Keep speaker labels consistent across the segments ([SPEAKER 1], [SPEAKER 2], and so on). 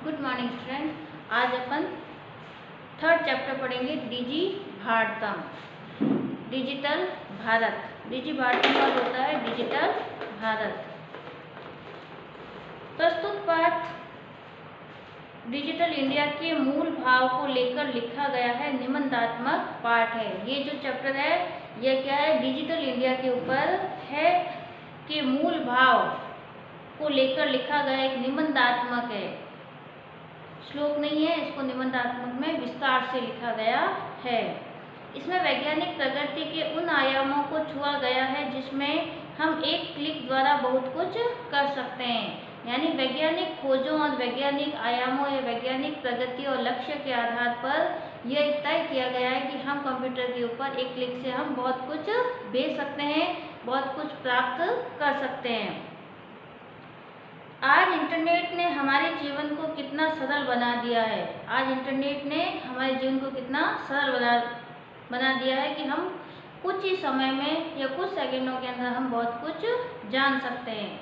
[SPEAKER 1] Good morning student. आज अपन third chapter पढ़ेंगे डिजी Bharatam, digital Bharat. डिजी भारतम का होता है डिजिटल भारत। प्रस्तुत पाठ डिजिटल इंडिया के मूल भाव को लेकर लिखा गया है, निबंधात्मक पाठ है। ये जो चैप्टर है यह क्या है, डिजिटल इंडिया के ऊपर है कि मूल भाव को लेकर लिखा गया एक निबंधात्मक है, श्लोक नहीं है। इसको निबंधात्मक में विस्तार से लिखा गया है। इसमें वैज्ञानिक प्रगति के उन आयामों को छुआ गया है जिसमें हम एक क्लिक द्वारा बहुत कुछ कर सकते हैं। यानी वैज्ञानिक खोजों और वैज्ञानिक आयामों या वैज्ञानिक प्रगति और लक्ष्य के आधार पर यह तय किया गया है कि हम कंप्यूटर के ऊपर एक क्लिक से हम बहुत कुछ भेज सकते हैं, बहुत कुछ प्राप्त कर सकते हैं। आज इंटरनेट ने हमारे जीवन को कितना सरल बना दिया है। आज इंटरनेट ने हमारे जीवन को कितना सरल बना दिया है कि हम कुछ ही समय में या कुछ सेकंडों के अंदर हम बहुत कुछ जान सकते हैं।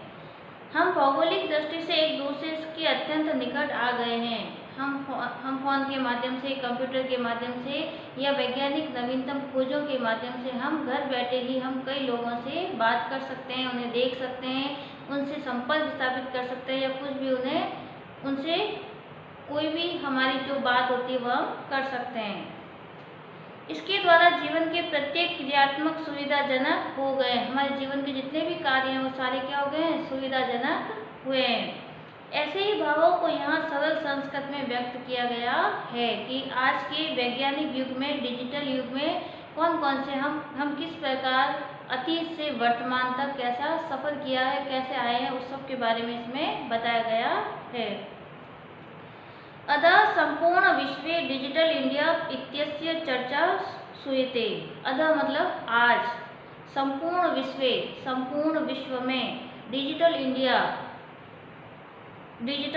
[SPEAKER 1] हम भौगोलिक दृष्टि से एक दूसरे के अत्यंत निकट आ गए हैं। हम फोन के माध्यम से, कंप्यूटर के माध्यम से या वैज्ञानिक नवीनतम खोजों के माध्यम से हम घर बैठे ही हम कई लोगों से बात कर सकते हैं, उन्हें देख सकते हैं, उनसे संपर्क स्थापित कर सकते हैं या कुछ भी उनसे कोई भी हमारी जो बात होती है वह हम कर सकते हैं। इसके द्वारा जीवन के प्रत्येक क्रियात्मक सुविधाजनक हो गए। हमारे जीवन के जितने भी कार्य हैं वो सारे क्या हो गए हैं, सुविधाजनक हुए हैं। ऐसे ही भावों को यहाँ सरल संस्कृत में व्यक्त किया गया है कि आज के वैज्ञानिक युग में, डिजिटल युग में कौन कौन से हम किस प्रकार अतीत से वर्तमान तक कैसा सफर किया है, कैसे आए हैं, उस सब के बारे में इसमें बताया गया है। अतः संपूर्ण विश्व डिजिटल इंडिया इत्यस्य चर्चा श्रूयते। अतः मतलब आज संपूर्ण विश्व में डिजिटल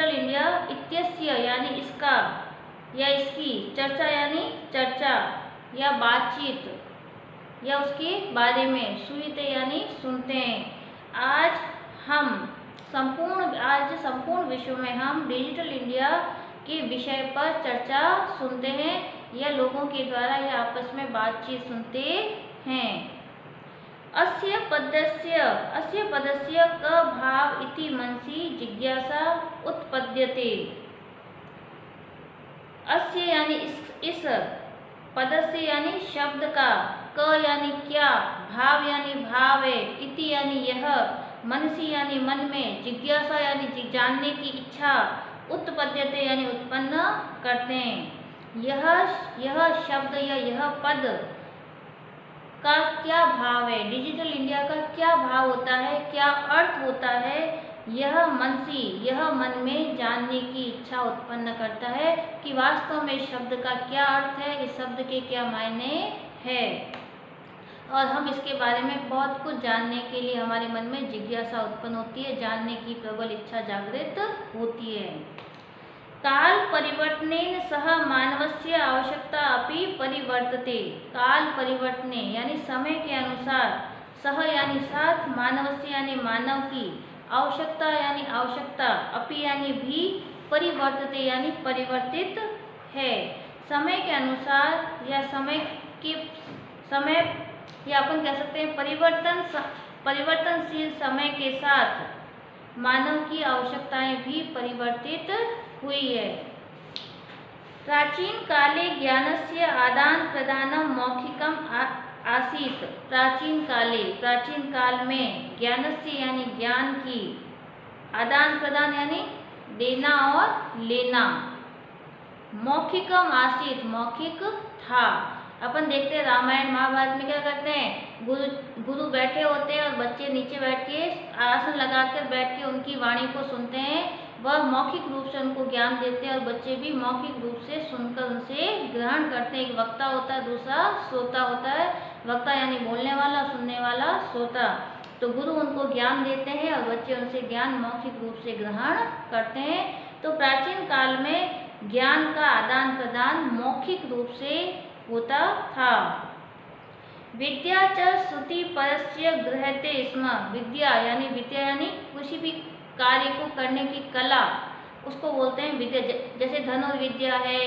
[SPEAKER 1] इंडिया इत्यस्य यानी इसका या इसकी चर्चा यानी चर्चा या बातचीत या उसके बारे में, श्रूयते यानी सुनते हैं। आज संपूर्ण विश्व में हम डिजिटल इंडिया के विषय पर चर्चा सुनते हैं या लोगों के द्वारा या आपस में बातचीत सुनते हैं। अस्य पदस्य क भाव इति मनसि जिज्ञासा उत्पद्यते। अस्य यानी इस पदस्य यानी शब्द का, क यानी क्या, भाव यानी भाव है, इति यानी यह, मनसी यानी मन में, जिज्ञासा यानी जानने की इच्छा, उत्पद्यते यानी उत्पन्न करते हैं। यह शब्द या यह पद का क्या भाव है, डिजिटल इंडिया का क्या भाव होता है, क्या अर्थ होता है, यह मन में जानने की इच्छा उत्पन्न करता है कि वास्तव में इस शब्द का क्या अर्थ है, इस शब्द के क्या मायने हैं। और हम इसके बारे में बहुत कुछ जानने के लिए हमारे मन में जिज्ञासा उत्पन्न होती है, जानने की प्रबल इच्छा जागृत होती है। काल परिवर्तनेन सह मानवस्य आवश्यकता अपि परिवर्तते। काल परिवर्तने यानी समय के अनुसार, सह यानी साथ, मानवस्य यानी मानव की, आवश्यकता यानी आवश्यकता, अपि यानी भी, परिवर्तते यानी परिवर्तित है। समय के अनुसार या समय या अपन कह सकते हैं परिवर्तनशील समय के साथ मानव की आवश्यकताएं भी परिवर्तित हुई है। प्राचीन काले ज्ञानस्य आदान प्रदानम मौखिकम आसीत। प्राचीन काल में ज्ञानस्य यानी ज्ञान की, आदान प्रदान यानी देना और लेना, मौखिकम आसीत मौखिक था। अपन देखते हैं रामायण महाभारत में क्या करते हैं, गुरु बैठे होते हैं और बच्चे नीचे बैठ के आसन लगाकर बैठ के उनकी वाणी को सुनते हैं। वह मौखिक रूप से उनको ज्ञान देते हैं और बच्चे भी मौखिक रूप से सुनकर उनसे ग्रहण करते हैं। एक वक्ता होता है, दूसरा श्रोता होता है। वक्ता यानी बोलने वाला, सुनने वाला श्रोता। तो गुरु उनको ज्ञान देते हैं और बच्चे उनसे ज्ञान मौखिक रूप से ग्रहण करते हैं। तो प्राचीन काल में ज्ञान का आदान प्रदान मौखिक रूप से होता था। विद्या च श्रुति परस्य गृह्यते स्म। विद्या यानी किसी भी कार्य को करने की कला उसको बोलते हैं विद्या। जैसे धनुर्विद्या है,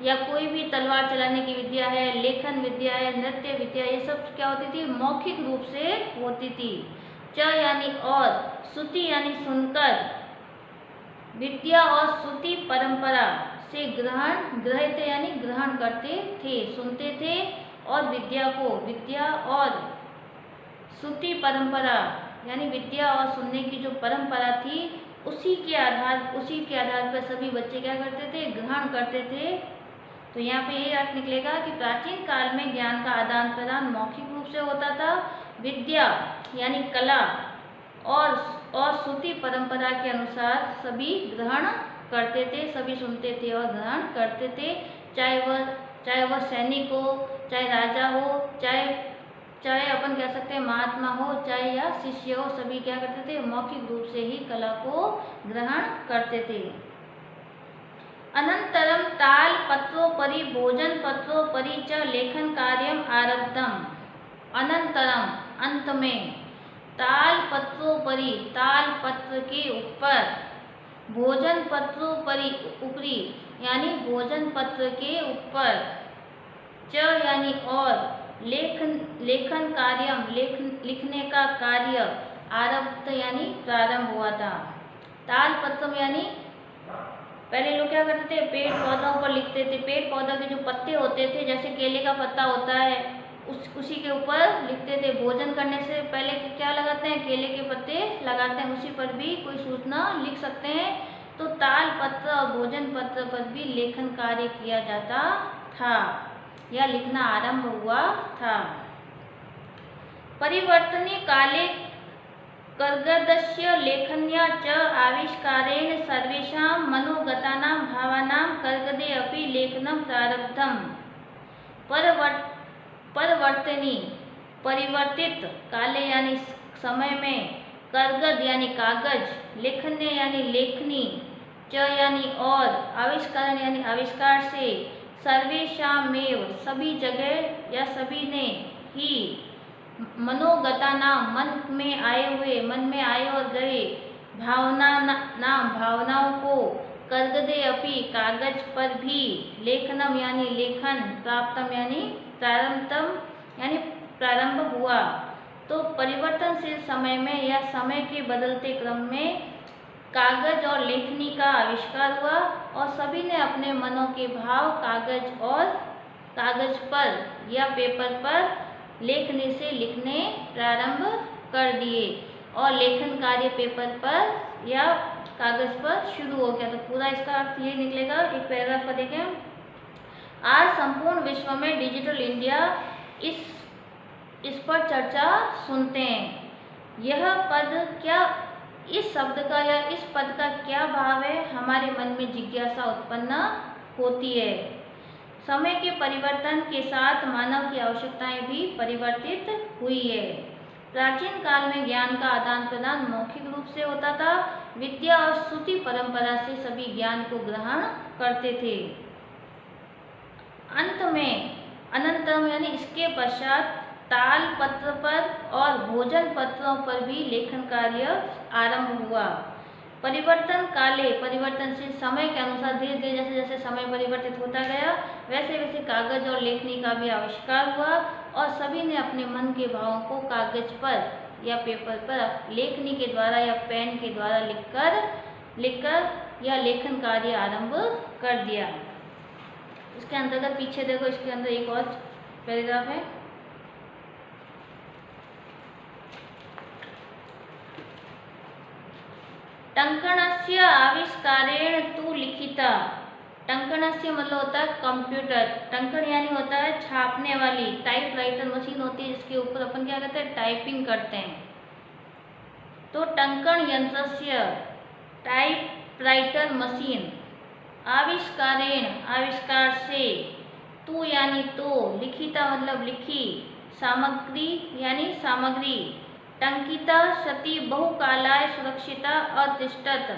[SPEAKER 1] या कोई भी तलवार चलाने की विद्या है, लेखन विद्या है, नृत्य विद्या, ये सब क्या होती थी, मौखिक रूप से होती थी। च यानी और, श्रुति यानी सुनकर, विद्या और श्रुति परंपरा से ग्रहित यानी ग्रहण करते थे, सुनते थे, और विद्या को, विद्या और श्रुति परंपरा यानी विद्या और सुनने की जो परंपरा थी, उसी के आधार पर सभी बच्चे क्या करते थे, ग्रहण करते थे। तो यहाँ पे ये अर्थ निकलेगा कि प्राचीन काल में ज्ञान का आदान प्रदान मौखिक रूप से होता था। विद्या यानी कला और श्रुति परंपरा के अनुसार सभी ग्रहण करते थे, सभी सुनते थे और ग्रहण करते थे। चाहे वह सैनिक हो, चाहे राजा हो, चाहे अपन कह सकते हैं महात्मा हो, चाहे या शिष्य हो, सभी क्या करते थे, मौखिक रूप से ही कला को ग्रहण करते थे। अनंतरम तालपत्रोपरि भोजनपत्रोपरि च लेखन कार्यम आरब्धम। अनंतरम अंत में, तालपत्रोपरि तालपत्र के ऊपर, भोजनपत्रोपरि ऊपरी यानी भोजन पत्र के ऊपर, च यानी और, लेखन कार्यम लिखने का कार्य, आरब्ध यानी प्रारंभ हुआ था। तालपत्रम यानी पहले लोग क्या करते थे, पेड़ पौधों पर लिखते थे। पेड़ पौधों के जो पत्ते होते थे, जैसे केले का पत्ता होता है, उसी के ऊपर लिखते थे। भोजन करने से पहले क्या लगाते हैं, केले के पत्ते लगाते हैं, उसी पर भी कोई सूचना लिख सकते हैं। तो ताल पत्र और भोजन पत्र पर भी लेखन कार्य किया जाता था या लिखना आरंभ हुआ था। परिवर्तनीय काले कर्गदस्य लेखन्या च आविष्कारेण सर्वेषां मनोगतानां भावानां कर्गदे अपि लेखनं प्रारब्धम्। परिवर्तित काले यानी समय में, कर्गद यानी कागज, लेखन्य यानी लेखनी, च यानी और, आविष्कारण यानी आविष्कार से, सर्वेषामेव सभी जगह या सभी ने ही, मनोगता नाम मन में आए और गए, भावनाओं को, कर्गदे अपि कागज पर भी, लेखनम यानी लेखन, प्राप्तम यानी प्रारंभ हुआ। तो परिवर्तनशील समय में या समय के बदलते क्रम में कागज और लेखनी का आविष्कार हुआ और सभी ने अपने मनों के भाव कागज पर या पेपर पर लेखनी से लिखने प्रारंभ कर दिए और लेखन कार्य पेपर पर या कागज पर शुरू हो गया। तो पूरा इसका अर्थ ये निकलेगा। एक पैराग्राफ पर देखें। आज संपूर्ण विश्व में डिजिटल इंडिया इस पर चर्चा सुनते हैं। यह पद क्या, इस शब्द का या इस पद का क्या भाव है, हमारे मन में जिज्ञासा उत्पन्न होती है। समय के परिवर्तन के साथ मानव की आवश्यकताएं भी परिवर्तित हुई है। प्राचीन काल में ज्ञान का आदान प्रदान मौखिक रूप से होता था। विद्या और श्रुति परंपरा से सभी ज्ञान को ग्रहण करते थे। अंत में अनंतरम यानी इसके पश्चात ताल पत्र पर और भोजन पत्रों पर भी लेखन कार्य आरंभ हुआ। परिवर्तनशील समय के अनुसार धीरे धीरे जैसे जैसे समय परिवर्तित होता गया, वैसे वैसे कागज और लेखनी का भी आविष्कार हुआ और सभी ने अपने मन के भावों को कागज पर या पेपर पर लेखनी के द्वारा या पेन के द्वारा लिखकर या लेखन कार्य आरंभ कर दिया। इसके अंतर्गत पीछे देखो, इसके अंदर एक और पैराग्राफ है। टंकणस्य आविष्कारेण तु लिखिता। टंकणस्य मतलब होता है कंप्यूटर। टंकण यानी होता है छापने वाली, टाइपराइटर मशीन होती है जिसके ऊपर अपन क्या करते हैं, टाइपिंग करते हैं। तो टंकण यंत्रस्य टाइपराइटर मशीन आविष्कारेण आविष्कार से, तु यानी तो, लिखिता मतलब लिखी, सामग्री यानी सामग्री, टंकिता सती बहुकालाय सुरक्षिता अतिष्ठत।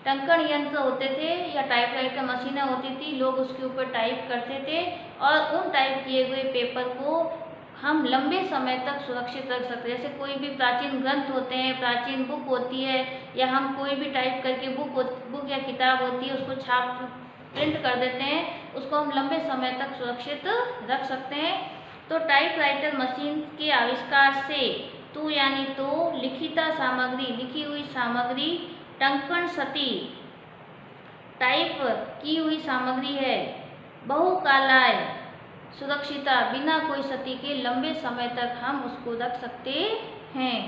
[SPEAKER 1] टंकण यंत्र होते थे या टाइपराइटर मशीनें होती थी, लोग उसके ऊपर टाइप करते थे और उन टाइप किए हुए पेपर को हम लंबे समय तक सुरक्षित रख सकते हैं। जैसे कोई भी प्राचीन ग्रंथ होते हैं, प्राचीन बुक होती है, या हम कोई भी टाइप करके बुक या किताब होती है उसको छाप प्रिंट कर देते हैं, उसको हम लंबे समय तक सुरक्षित रख सकते हैं। तो टाइपराइटर मशीन के आविष्कार से तू यानी तो लिखिता सामग्री, लिखी हुई सामग्री, टंकण सती, टाइप की हुई सामग्री है, बहुकालाय सुरक्षिता, बिना कोई क्षति के लंबे समय तक हम उसको रख सकते हैं।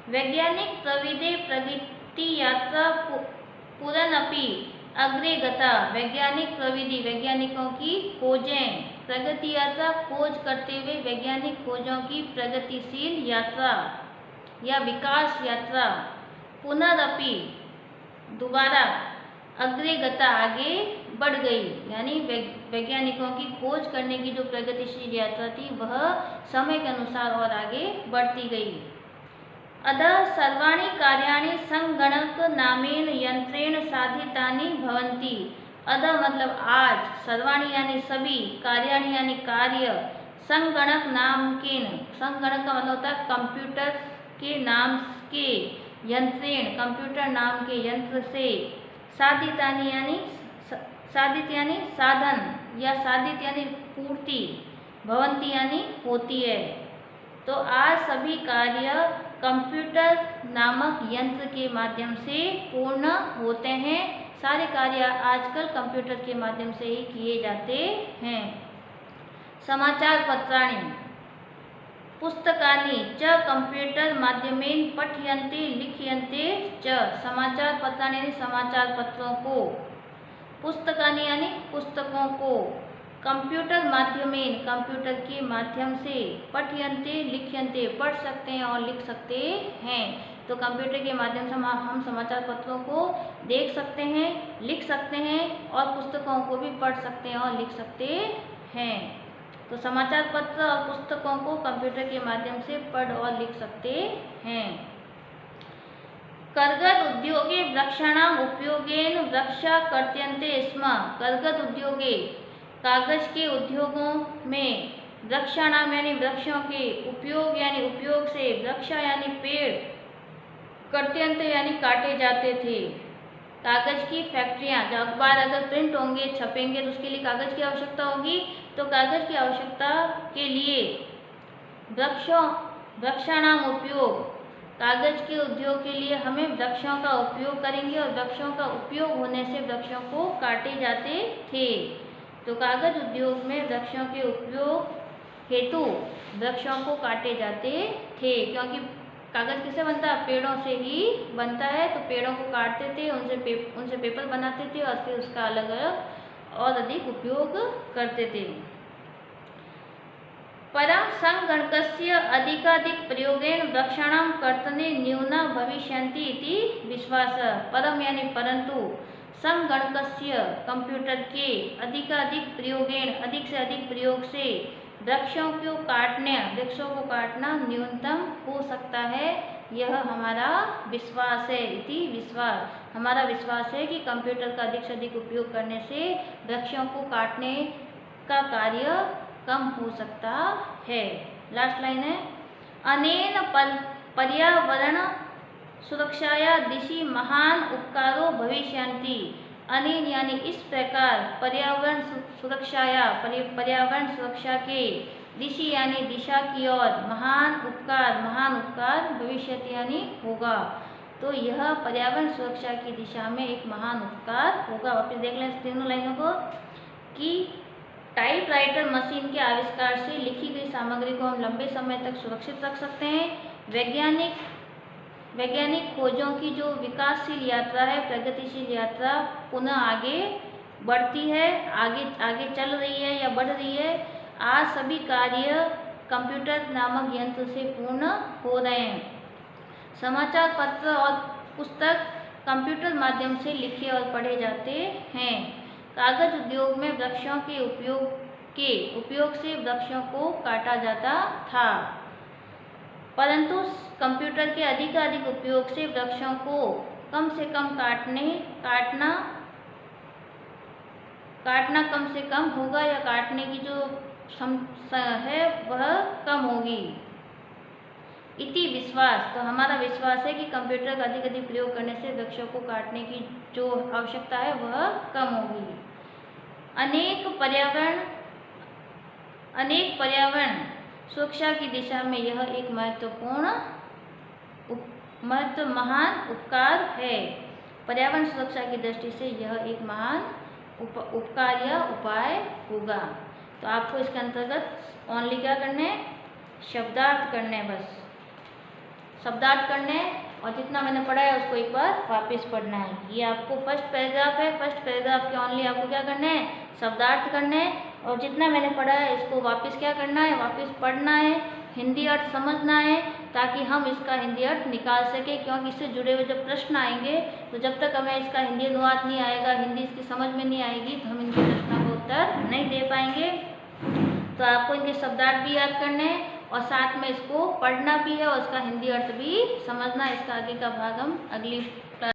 [SPEAKER 1] वैज्ञानिक प्रविधि प्रगति यात्रा पुरनपि अग्रे गता, वैज्ञानिक प्रविधि वैज्ञानिकों की खोजें, प्रगति यात्रा खोज करते हुए वैज्ञानिक खोजों की प्रगतिशील यात्रा या विकास यात्रा, पुनरपि दोबारा, अग्रे गता आगे बढ़ गई, यानी वैज्ञानिकों की खोज करने की जो प्रगतिशील यात्रा थी वह समय के अनुसार और आगे बढ़ती गई। अतः सर्वाणि कार्याणि संगणक नामेन यंत्रेण साधितानि भवन्ति। अतः मतलब आज, सर्वाणि यानी सभी, कार्याणि यानी कार्य, संगणक नाम के, संगणक का मतलब होता है कंप्यूटर के नाम के, यंत्रेण कंप्यूटर नाम के यंत्र से, साधितानि यानी साधित यानी साधन, या साधित यानी पूर्ति, भवंती यानी होती है। तो आज सभी कार्य कंप्यूटर नामक यंत्र के माध्यम से पूर्ण होते हैं। सारे कार्य आजकल कंप्यूटर के माध्यम से ही किए जाते हैं। समाचार पत्राणि पुस्तकानि च कंप्यूटर माध्यमेन पठ्यन्ते लिख्यन्ते च, समाचार पत्राणि यानी समाचार पत्रों को, पुस्तकानि यानी पुस्तकों को, कंप्यूटर माध्यमेन कंप्यूटर के माध्यम से, पठ्यन्ते लिख्यन्ते पढ़ सकते हैं और लिख सकते हैं। तो कंप्यूटर के माध्यम से हम समाचार पत्रों को देख सकते हैं, लिख सकते हैं, और पुस्तकों को भी पढ़ सकते हैं और लिख सकते हैं। तो समाचार पत्र और पुस्तकों को कंप्यूटर के माध्यम से पढ़ और लिख सकते हैं। कर्गद उद्योगे वृक्षाणाम उपयोगेन वृक्षा कर्त्यन्ते स्म, कर्गद उद्योगे कागज के उद्योगों में वृक्षाणाम यानी वृक्षों के, उपयोग यानी उपयोग से, वृक्षा यानी पेड़, कर्त्यन्ते यानी काटे जाते थे। कागज की फैक्ट्रियां, जो अखबार अगर प्रिंट होंगे, छपेंगे, तो उसके लिए कागज की आवश्यकता होगी। तो कागज की आवश्यकता के लिए वृक्षाणाम उपयोग, कागज के उद्योग के लिए हमें वृक्षों का उपयोग करेंगे, और वृक्षों का उपयोग होने से वृक्षों को काटे जाते थे। तो कागज उद्योग में वृक्षों के उपयोग हेतु वृक्षों को काटे जाते थे, क्योंकि कागज किससे बनता है? पेड़ों से ही बनता है। तो पेड़ों को काटते थे, उनसे पेपर बनाते थे, और फिर उसका अलग अलग और अधिक उपयोग करते थे। परम संगणकस्य अधिकाधिक प्रयोगेन वृक्षाणां कर्तने न्यूना भविष्यन्ति इति विश्वासः। परम यानी परंतु, संगणकस्य कंप्यूटर के, अधिकाधिक प्रयोगेन अधिक से अधिक प्रयोग से, वृक्षों को काटना न्यूनतम हो सकता है, यह हमारा विश्वास है। इति विश्वास, हमारा विश्वास है कि कंप्यूटर का अधिक से अधिक उपयोग करने से वृक्षों को काटने का कार्य कम हो सकता है। लास्ट लाइन है, अनेन पर्यावरण सुरक्षाया दिशि महान उपकारो भविष्यन्ति। अनेन यानी इस प्रकार, पर्यावरण सुरक्षाया, पर्यावरण सुरक्षा के, दिशि यानी दिशा की ओर, महान उपकार भविष्यति यानी होगा। तो यह पर्यावरण सुरक्षा की दिशा में एक महान उपकार होगा। वापस देख लें तीनों लाइनों को, कि टाइपराइटर मशीन के आविष्कार से लिखी गई सामग्री को हम लंबे समय तक सुरक्षित रख सकते हैं। वैज्ञानिक खोजों की जो विकासशील यात्रा है, प्रगतिशील यात्रा पुनः आगे बढ़ती है, आगे चल रही है या बढ़ रही है। आज सभी कार्य कंप्यूटर नामक यंत्र से पूर्ण हो रहे हैं। समाचार पत्र और पुस्तक कंप्यूटर माध्यम से लिखे और पढ़े जाते हैं। कागज उद्योग में वृक्षों के उपयोग से वृक्षों को काटा जाता था, परंतु कंप्यूटर के अधिकाधिक उपयोग से वृक्षों को कम से कम काटना कम से कम होगा, या काटने की जो है वह कम होगी। इति विश्वास, तो हमारा विश्वास है कि कंप्यूटर का अधिक अधिक प्रयोग करने से वृक्षों को काटने की जो आवश्यकता है वह कम होगी। अनेक पर्यावरण सुरक्षा की दिशा में यह एक महान उपकार है। पर्यावरण सुरक्षा की दृष्टि से यह एक महान उपकार या उपाय होगा। तो आपको इसके अंतर्गत ओनली क्या करने, शब्दार्थ करने, बस शब्दार्थ करने, और जितना मैंने पढ़ा है उसको एक बार वापस पढ़ना है। ये आपको फर्स्ट पैराग्राफ है, फर्स्ट पैराग्राफ के ओनली आपको क्या करना है, शब्दार्थ करने, और जितना मैंने पढ़ा है इसको वापस क्या करना है, वापस पढ़ना है, हिंदी अर्थ समझना है, ताकि हम इसका हिंदी अर्थ निकाल सके। क्योंकि इससे जुड़े हुए जब प्रश्न आएंगे तो जब तक हमें इसका हिंदी अनुवाद नहीं आएगा, हिंदी इसकी समझ में नहीं आएगी, तो हम इनके प्रश्नों का उत्तर नहीं दे पाएंगे। तो आपको इनके शब्दार्थ भी याद करने और साथ में इसको पढ़ना भी है और इसका हिंदी अर्थ भी समझना। इसका आगे का भाग हम अगली